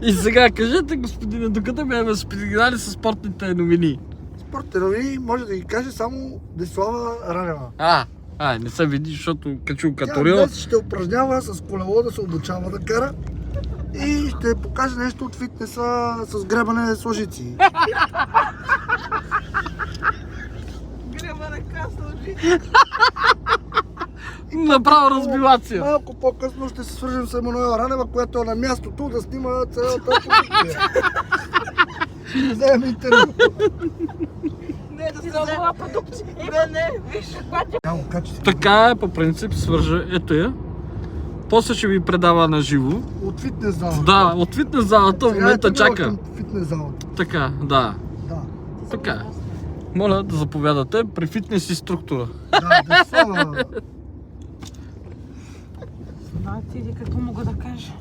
И сега кажете, господине, докъде ме споделяли с спортните новини? Спортните новини може да ги каже само Десислава Ранева. Не се види, защото качу Тя като рил. днес ще упражнява с колело да се обучава да кара и ще покаже нещо от фитнеса с гребане с лъжици. Греба ръка с лъжици. Направо разбивация. Малко по-късно ще се свържем с Емануела Ранева, която е на мястото да снима цялата продукция. Ще вземем интервю. Не, да се взема продукция. Не, виж, бача. Няма качество. Така е, по принцип, свържа. Ето я. После ще ви предава на живо. От фитнес залата. Да, от фитнес залата в момента Сега е чака. към фитнес залата. Така, да. Да. Така. Моля да заповядате при фитнес и структура. Да, Десислава. Да, ти какво мога да кажа?